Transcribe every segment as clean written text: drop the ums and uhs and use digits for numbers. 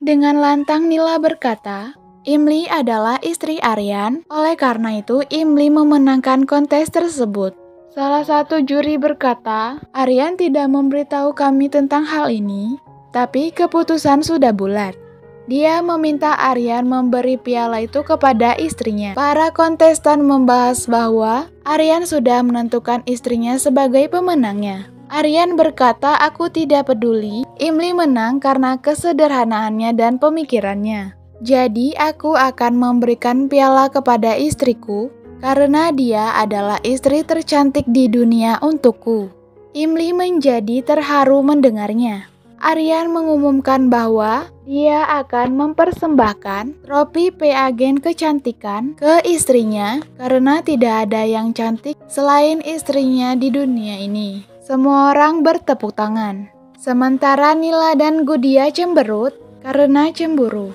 Dengan lantang Nila berkata, Imli adalah istri Aryan, oleh karena itu Imli memenangkan kontes tersebut. Salah satu juri berkata, Aryan tidak memberitahu kami tentang hal ini, tapi keputusan sudah bulat. Dia meminta Aryan memberi piala itu kepada istrinya. Para kontestan membahas bahwa Aryan sudah menentukan istrinya sebagai pemenangnya. Aryan berkata, aku tidak peduli, Imli menang karena kesederhanaannya dan pemikirannya. Jadi aku akan memberikan piala kepada istriku, karena dia adalah istri tercantik di dunia untukku. Imli menjadi terharu mendengarnya. Aryan mengumumkan bahwa dia akan mempersembahkan trofi Peagen kecantikan ke istrinya karena tidak ada yang cantik selain istrinya di dunia ini. Semua orang bertepuk tangan. Sementara Nila dan Gudia cemberut karena cemburu.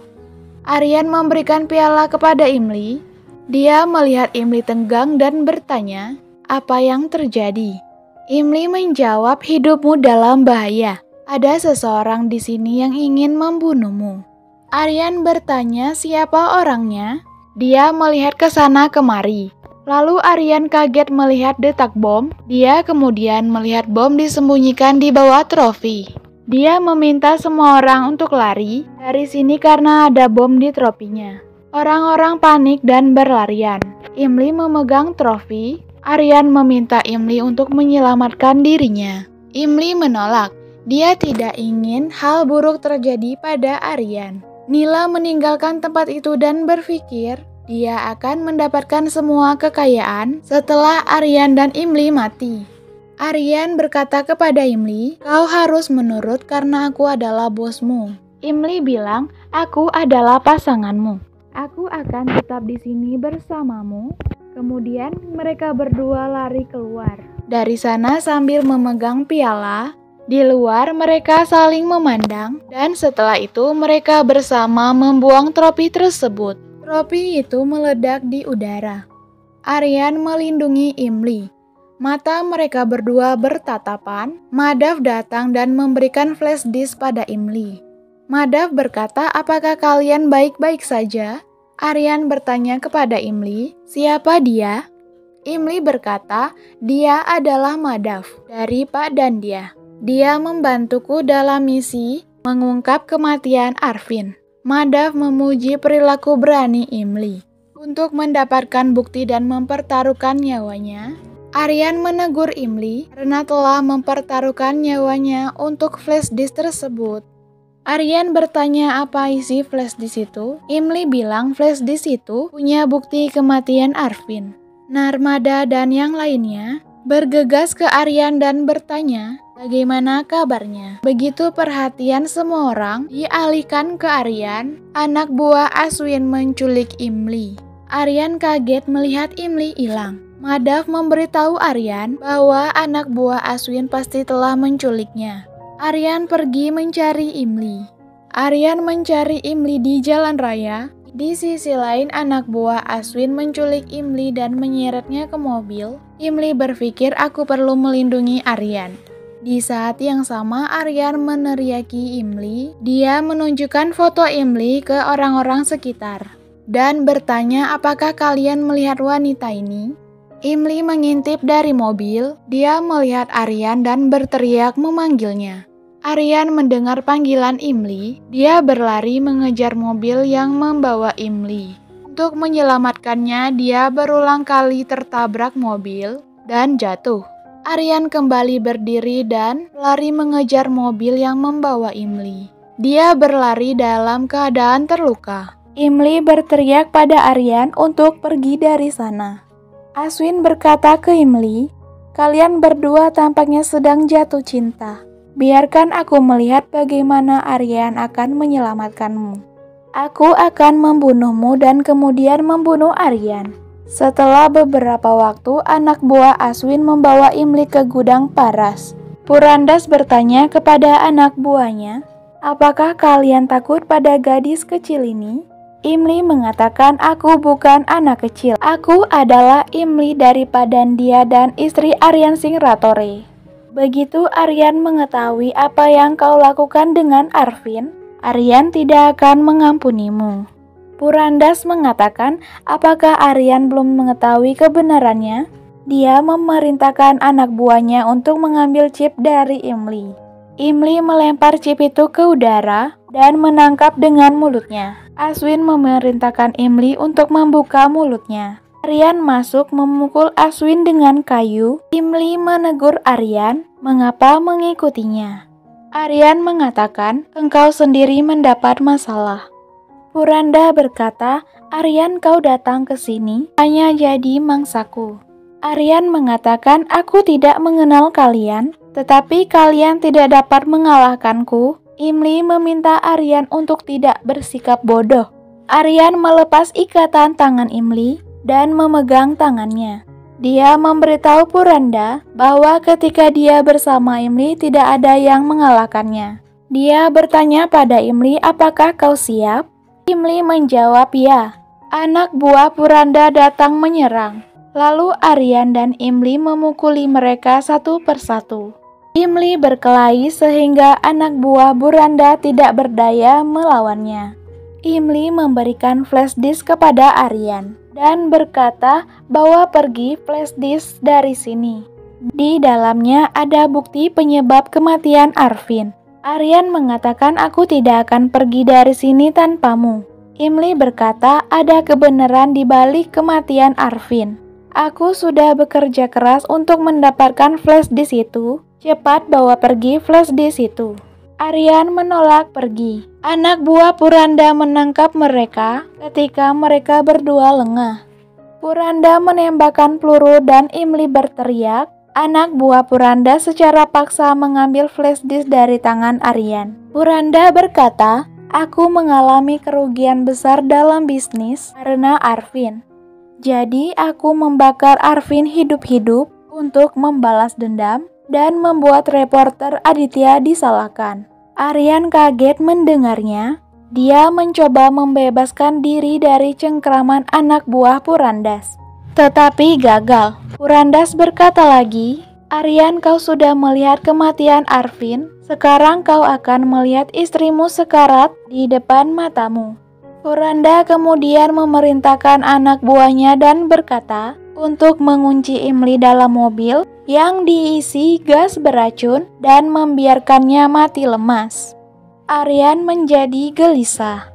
Aryan memberikan piala kepada Imli. Dia melihat Imli tegang dan bertanya, apa yang terjadi? Imli menjawab, hidupmu dalam bahaya. Ada seseorang di sini yang ingin membunuhmu. Aryan bertanya siapa orangnya. Dia melihat ke sana kemari. Lalu Aryan kaget melihat detak bom. Dia kemudian melihat bom disembunyikan di bawah trofi. Dia meminta semua orang untuk lari dari sini karena ada bom di trofinya. Orang-orang panik dan berlarian. Imli memegang trofi. Aryan meminta Imli untuk menyelamatkan dirinya. Imli menolak. Dia tidak ingin hal buruk terjadi pada Aryan. Nila meninggalkan tempat itu dan berpikir dia akan mendapatkan semua kekayaan setelah Aryan dan Imli mati. Aryan berkata kepada Imli, kau harus menurut karena aku adalah bosmu. Imli bilang, aku adalah pasanganmu. Aku akan tetap di sini bersamamu. Kemudian mereka berdua lari keluar. Dari sana sambil memegang piala. Di luar mereka saling memandang dan setelah itu mereka bersama membuang trofi tersebut. Trofi itu meledak di udara. Aryan melindungi Imli. Mata mereka berdua bertatapan. Madhav datang dan memberikan flash disk pada Imli. Madhav berkata, apakah kalian baik-baik saja? Aryan bertanya kepada Imli, siapa dia? Imli berkata, dia adalah Madhav dari Pak Dandia. Dia membantuku dalam misi mengungkap kematian Arvin. Madhav memuji perilaku berani Imli. Untuk mendapatkan bukti dan mempertaruhkan nyawanya, Aryan menegur Imli karena telah mempertaruhkan nyawanya untuk flash disk tersebut. Aryan bertanya apa isi flash disk itu. Imli bilang flash disk itu punya bukti kematian Arvin. Narmada dan yang lainnya bergegas ke Aryan dan bertanya, bagaimana kabarnya? Begitu perhatian semua orang dialihkan ke Aryan, anak buah Aswin menculik Imli. Aryan kaget melihat Imli hilang. Madhav memberitahu Aryan bahwa anak buah Aswin pasti telah menculiknya. Aryan pergi mencari Imli. Aryan mencari Imli di jalan raya. Di sisi lain, anak buah Aswin menculik Imli dan menyeretnya ke mobil. Imli berpikir aku perlu melindungi Aryan. Di saat yang sama, Aryan meneriaki Imli. Dia menunjukkan foto Imli ke orang-orang sekitar dan bertanya, apakah kalian melihat wanita ini? Imli mengintip dari mobil. Dia melihat Aryan dan berteriak memanggilnya. Aryan mendengar panggilan Imli. Dia berlari mengejar mobil yang membawa Imli. Untuk menyelamatkannya, dia berulang kali tertabrak mobil dan jatuh. Aryan kembali berdiri dan lari mengejar mobil yang membawa Imli. Dia berlari dalam keadaan terluka. Imli berteriak pada Aryan untuk pergi dari sana. Aswin berkata ke Imli, kalian berdua tampaknya sedang jatuh cinta. Biarkan aku melihat bagaimana Aryan akan menyelamatkanmu. Aku akan membunuhmu dan kemudian membunuh Aryan. Setelah beberapa waktu, anak buah Aswin membawa Imli ke gudang paras. Purandas bertanya kepada anak buahnya, apakah kalian takut pada gadis kecil ini? Imli mengatakan, aku bukan anak kecil. Aku adalah Imli dari Padandia dan istri Aryan Singh Ratore. Begitu Aryan mengetahui apa yang kau lakukan dengan Arvin, Aryan tidak akan mengampunimu. Purandas mengatakan, apakah Aryan belum mengetahui kebenarannya? Dia memerintahkan anak buahnya untuk mengambil chip dari Imli. Imli melempar chip itu ke udara dan menangkap dengan mulutnya. Aswin memerintahkan Imli untuk membuka mulutnya. Aryan masuk memukul Aswin dengan kayu. Imli menegur Aryan, mengapa mengikutinya? Aryan mengatakan, engkau sendiri mendapat masalah. Puranda berkata, Aryan kau datang ke sini hanya jadi mangsaku. Aryan mengatakan, aku tidak mengenal kalian, tetapi kalian tidak dapat mengalahkanku. Imli meminta Aryan untuk tidak bersikap bodoh. Aryan melepas ikatan tangan Imli dan memegang tangannya. Dia memberitahu Puranda bahwa ketika dia bersama Imli tidak ada yang mengalahkannya. Dia bertanya pada Imli, apakah kau siap? Imli menjawab ya. Anak buah Puranda datang menyerang. Lalu Aryan dan Imli memukuli mereka satu persatu. Imli berkelahi sehingga anak buah Puranda tidak berdaya melawannya. Imli memberikan flash disk kepada Aryan dan berkata, bawa pergi flash disk dari sini. Di dalamnya ada bukti penyebab kematian Arvin. Aryan mengatakan, aku tidak akan pergi dari sini tanpamu. Imli berkata, ada kebenaran di balik kematian Arvin. Aku sudah bekerja keras untuk mendapatkan flash disk itu. Cepat bawa pergi flash disk itu. Aryan menolak pergi. Anak buah Puranda menangkap mereka ketika mereka berdua lengah. Puranda menembakkan peluru dan Imli berteriak. Anak buah Puranda secara paksa mengambil flash disk dari tangan Aryan. Puranda berkata, aku mengalami kerugian besar dalam bisnis karena Arvin. Jadi aku membakar Arvin hidup-hidup untuk membalas dendam dan membuat reporter Aditya disalahkan. Aryan kaget mendengarnya. Dia mencoba membebaskan diri dari cengkraman anak buah Purandas. Tetapi gagal. Purandas berkata lagi, Aryan, kau sudah melihat kematian Arvin, sekarang kau akan melihat istrimu sekarat di depan matamu. Puranda kemudian memerintahkan anak buahnya dan berkata untuk mengunci Imli dalam mobil yang diisi gas beracun dan membiarkannya mati lemas. Aryan menjadi gelisah.